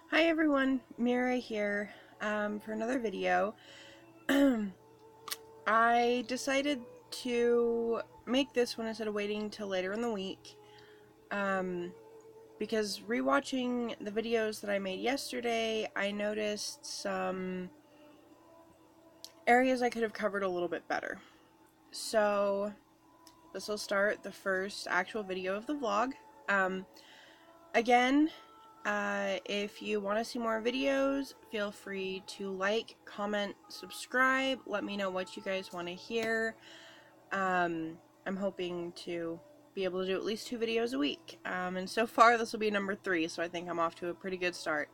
Hi everyone, Mira here for another video. I decided to make this one instead of waiting till later in the week because rewatching the videos that I made yesterday, I noticed some areas I could have covered a little bit better. So this will start the first actual video of the vlog. Again, if you want to see more videos, feel free to like, comment, subscribe. Let me know what you guys want to hear. I'm hoping to be able to do at least 2 videos a week. And so far this will be number 3, so I think I'm off to a pretty good start.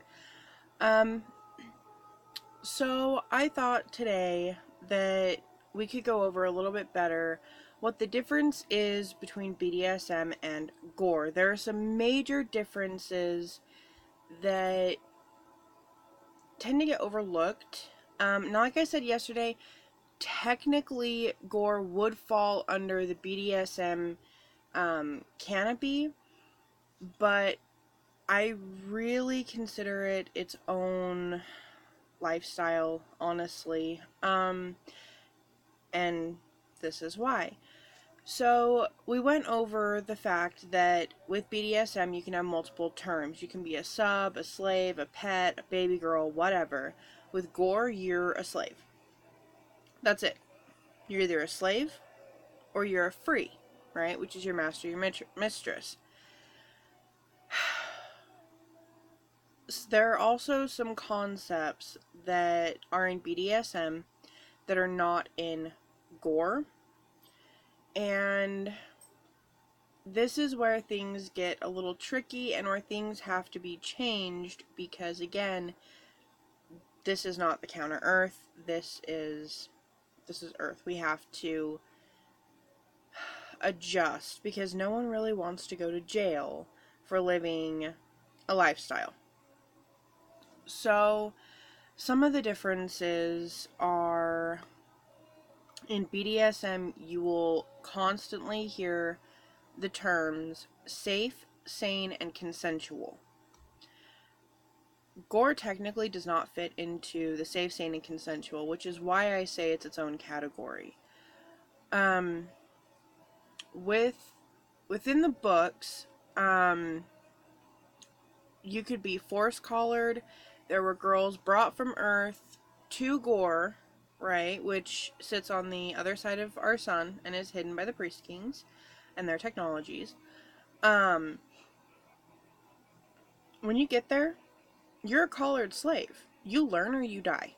So I thought today that we could go over a little bit better what the difference is between BDSM and gore. There are some major differences that tend to get overlooked. Now, like I said yesterday, technically gore would fall under the BDSM canopy, but I really consider it its own lifestyle, honestly. And this is why. So, we went over the fact that with BDSM you can have multiple terms. You can be a sub, a slave, a pet, a baby girl, whatever. With gore, you're a slave. That's it. You're either a slave or you're a free, right? Which is your master, your mistress. There are also some concepts that are in BDSM that are not in gore. And this is where things get a little tricky and where things have to be changed because, again, this is not the counter Earth. This is Earth. We have to adjust because no one really wants to go to jail for living a lifestyle. So, some of the differences are in BDSM, you will constantly hear the terms safe, sane, and consensual. Gore technically does not fit into the safe, sane, and consensual, which is why I say it's its own category. Within the books, you could be force collared. There were girls brought from Earth to Gore, right, which sits on the other side of our sun and is hidden by the Priest Kings and their technologies. When you get there, you're a collared slave. You learn or you die.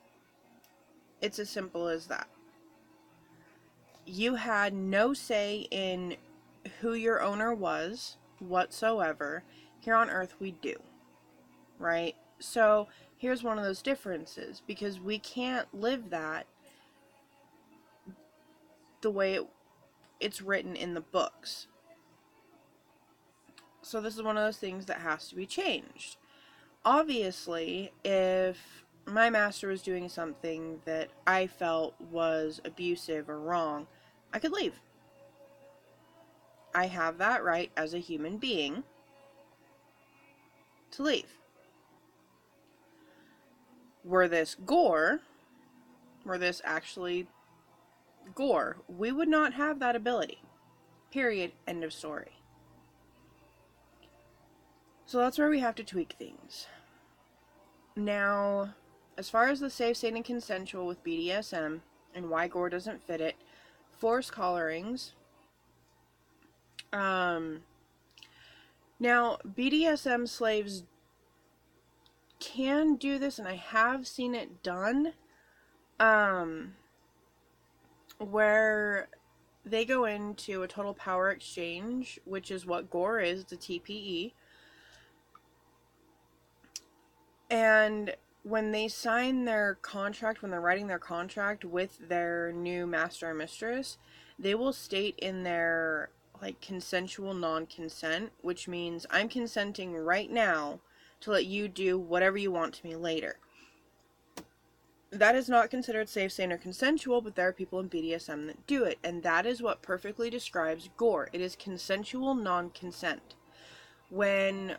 It's as simple as that. You had no say in who your owner was whatsoever. Here on Earth, we do. Right? So, here's one of those differences, because we can't live that the way it's written in the books. So this is one of those things that has to be changed. Obviously, if my master was doing something that I felt was abusive or wrong, I could leave. I have that right as a human being to leave. Were this actually gore, we would not have that ability. Period. End of story. So that's where we have to tweak things. Now, as far as the safe, sane, and consensual with BDSM and why gore doesn't fit it, force collarings. Now, BDSM slaves can do this, and I have seen it done, where they go into a total power exchange, which is what gore is, the TPE. And when they sign their contract, when they're writing their contract with their new master or mistress, they will state in their, like, consensual non-consent, which means I'm consenting right now to let you do whatever you want to me later. That is not considered safe, sane, or consensual, but there are people in BDSM that do it, and that is what perfectly describes gore. It is consensual non-consent. When,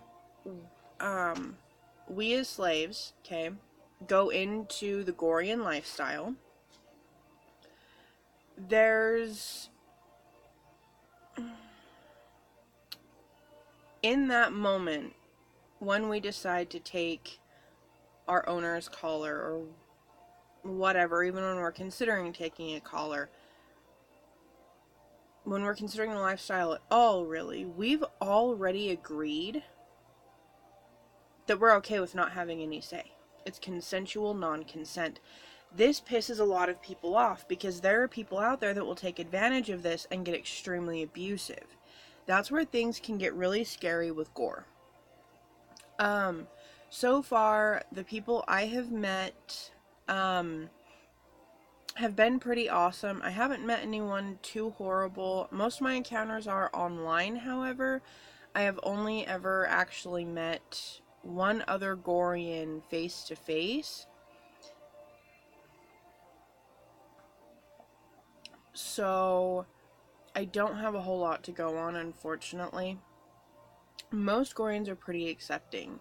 we as slaves, okay, go into the Gorian lifestyle, there's, in that moment, when we decide to take our owner's collar or whatever, even when we're considering taking a collar, when we're considering the lifestyle at all, really, we've already agreed that we're okay with not having any say. It's consensual non-consent. This pisses a lot of people off because there are people out there that will take advantage of this and get extremely abusive. That's where things can get really scary with gore. So far, the people I have met, have been pretty awesome. I haven't met anyone too horrible. Most of my encounters are online, however. I have only ever actually met one other Gorian face to face. So I don't have a whole lot to go on, unfortunately. Most Gorians are pretty accepting.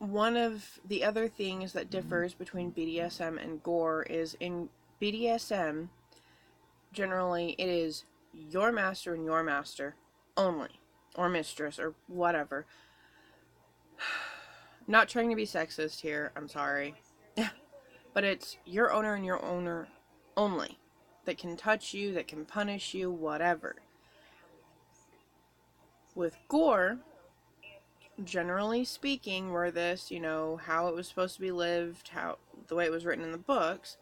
One of the other things that differs between BDSM and gore is in BDSM, generally it is your master and your master only, or mistress, or whatever. Not trying to be sexist here, I'm sorry. But it's your owner and your owner only that can touch you, that can punish you, whatever. With gore, generally speaking, were this, how it was supposed to be lived, how the way it was written in the books,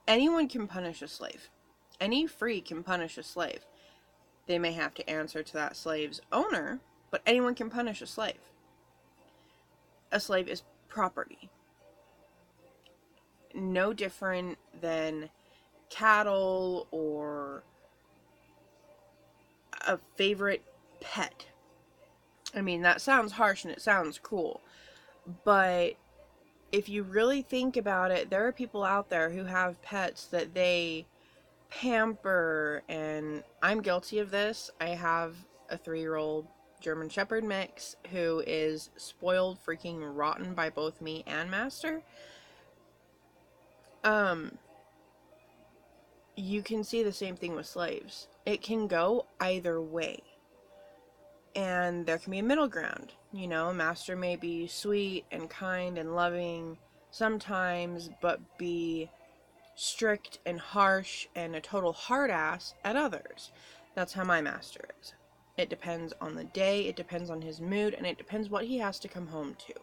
anyone can punish a slave. Any free can punish a slave. They may have to answer to that slave's owner, but anyone can punish a slave. A slave is property. No different than cattle or a favorite pet. I mean, that sounds harsh and it sounds cruel, but if you really think about it, there are people out there who have pets that they pamper, and I'm guilty of this. I have a 3-year-old German Shepherd mix who is spoiled freaking rotten by both me and Master. You can see the same thing with slaves. It can go either way. And there can be a middle ground. Master may be sweet and kind and loving sometimes, but be strict and harsh and a total hard ass at others. That's how my master is. It depends on the day, it depends on his mood, and it depends what he has to come home to.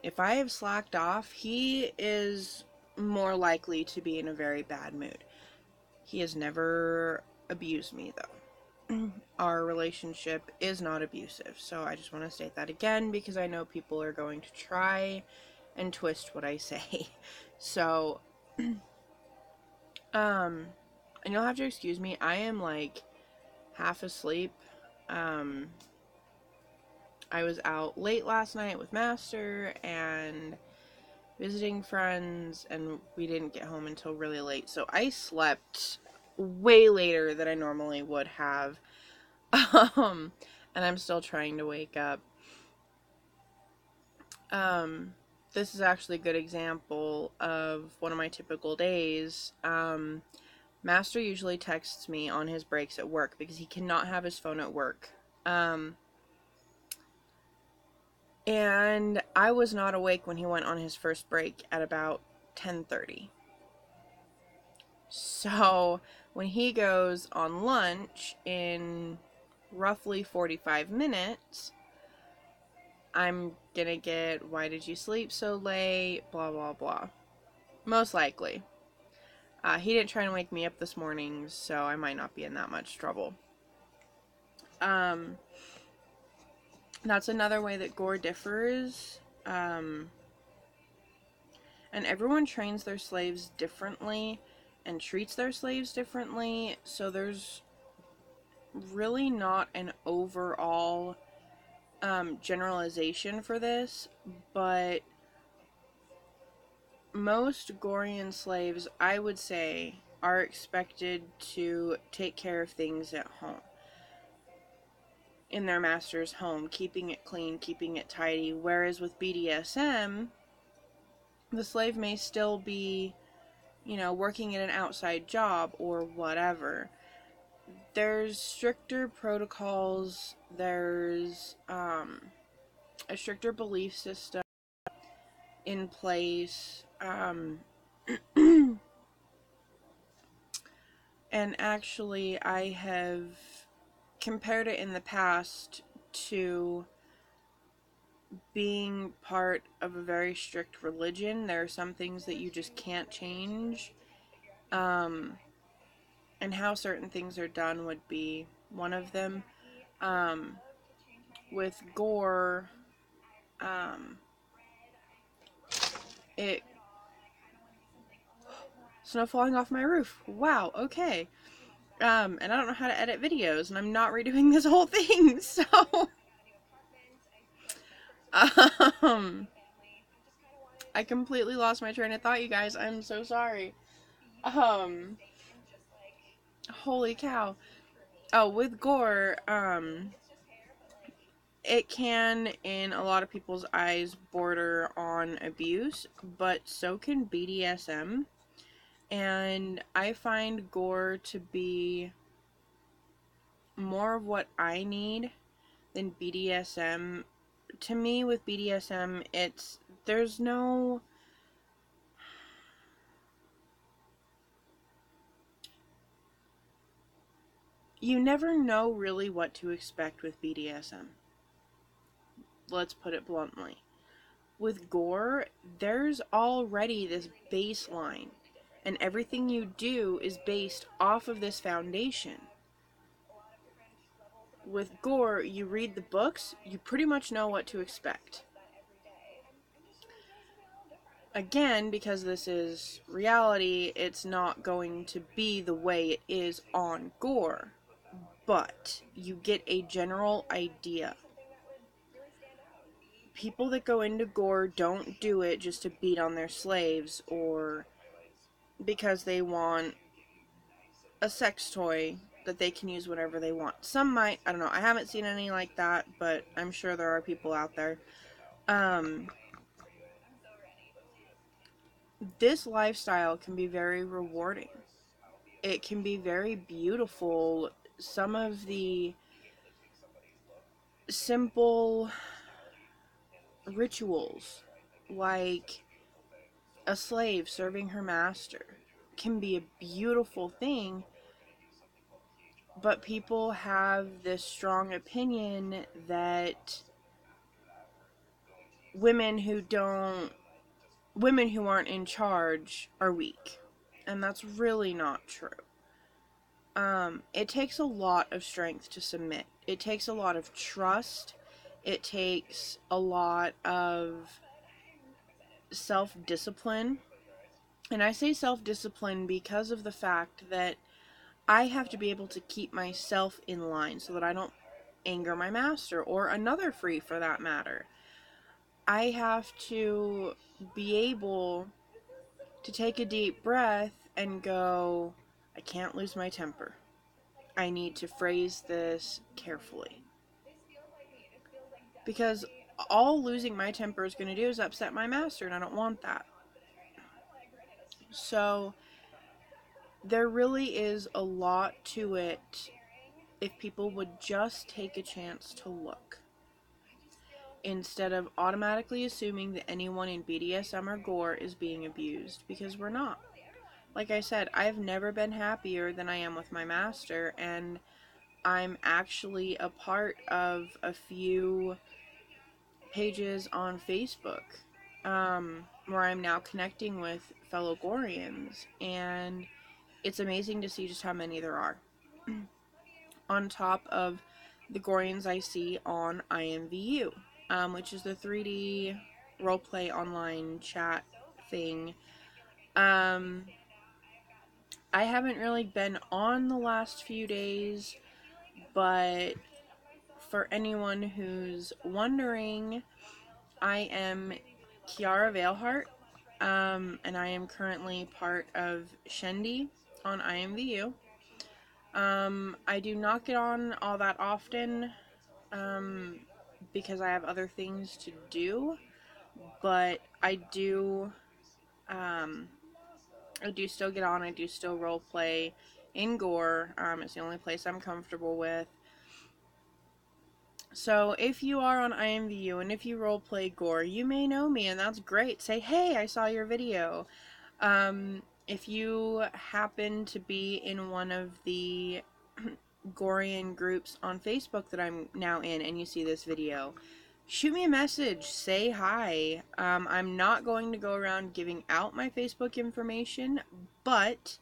If I have slacked off, he is more likely to be in a very bad mood. He has never abused me, though. Our relationship is not abusive, so I just want to state that again because I know people are going to try and twist what I say. So, and you'll have to excuse me, I am like half asleep. I was out late last night with Master and visiting friends, and we didn't get home until really late, so I slept way later than I normally would have. And I'm still trying to wake up. This is actually a good example of one of my typical days. Master usually texts me on his breaks at work because he cannot have his phone at work. And I was not awake when he went on his first break at about 10:30. So when he goes on lunch in roughly 45 minutes, I'm gonna get, why did you sleep so late, blah blah blah. Most likely. He didn't try and wake me up this morning, so I might not be in that much trouble. That's another way that gore differs. And everyone trains their slaves differently and treats their slaves differently, so there's really not an overall generalization for this, but most Gorian slaves, I would say, are expected to take care of things at home. in their master's home, keeping it clean, keeping it tidy. Whereas with BDSM, the slave may still be, working in an outside job or whatever. There's stricter protocols, there's a stricter belief system in place. And actually, I have compared it in the past to being part of a very strict religion. There are some things that you just can't change. And how certain things are done would be one of them. With gore, it snow falling off my roof. Wow, okay. And I don't know how to edit videos, and I'm not redoing this whole thing, so I completely lost my train of thought, you guys. I'm so sorry. Holy cow. Oh, with gore, it can, in a lot of people's eyes, border on abuse, but so can BDSM. And I find gore to be more of what I need than BDSM. To me, with BDSM, there's no... You never know really what to expect with BDSM. Let's put it bluntly. With gore, there's already this baseline, and everything you do is based off of this foundation. With gore, you read the books, you pretty much know what to expect. Again, because this is reality, it's not going to be the way it is on gore, but you get a general idea. People that go into gore don't do it just to beat on their slaves or because they want a sex toy that they can use whenever they want. Some might, I don't know, I haven't seen any like that, but I'm sure there are people out there. This lifestyle can be very rewarding. It can be very beautiful. Some of the simple rituals, like a slave serving her master, can be a beautiful thing, but people have this strong opinion that women who aren't in charge are weak, and that's really not true. It takes a lot of strength to submit. It takes a lot of trust. It takes a lot of self-discipline. And I say self-discipline because of the fact that I have to be able to keep myself in line so that I don't anger my master, or another free for that matter. I have to be able to take a deep breath and go, I can't lose my temper. I need to phrase this carefully. Because all losing my temper is going to do is upset my master, and I don't want that. So there really is a lot to it if people would just take a chance to look, instead of automatically assuming that anyone in BDSM or gore is being abused, because we're not. Like I said, I've never been happier than I am with my master, and I'm actually a part of a few pages on Facebook where I'm now connecting with fellow Gorians, and it's amazing to see just how many there are. On top of the Gorians I see on IMVU, which is the 3D roleplay online chat thing. I haven't really been on the last few days, but for anyone who's wondering, I am Kiara Veilheart, and I am currently part of Shendy on IMVU. I do not get on all that often. um, because I have other things to do, but um, I do still get on. I do still role play in gore. It's the only place I'm comfortable with. So if you are on IMVU and if you role play gore, you may know me, and that's great. Say, hey, I saw your video. If you happen to be in one of the Gorian groups on Facebook that I'm now in and you see this video, shoot me a message. Say hi. I'm not going to go around giving out my Facebook information, but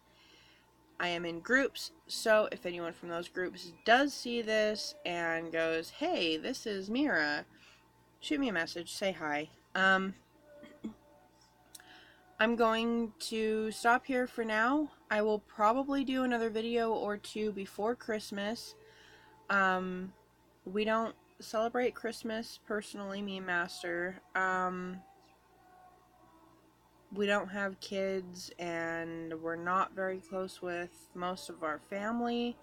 I am in groups, so if anyone from those groups does see this and goes, hey, this is Mira, shoot me a message, say hi. I'm going to stop here for now. I will probably do another video or two before Christmas. We don't celebrate Christmas personally, me and Master. We don't have kids and we're not very close with most of our family.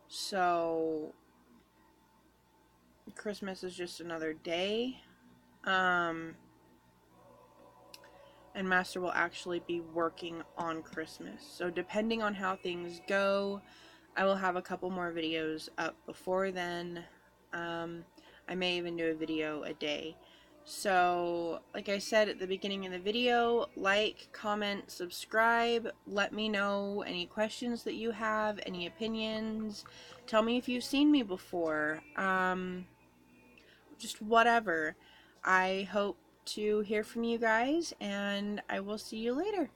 So Christmas is just another day. Um, and Master will actually be working on Christmas. So depending on how things go, I will have a couple more videos up before then. I may even do a video a day. So, like I said at the beginning of the video, like, comment, subscribe, let me know any questions that you have, any opinions, tell me if you've seen me before, just whatever. I hope to hear from you guys, and I will see you later.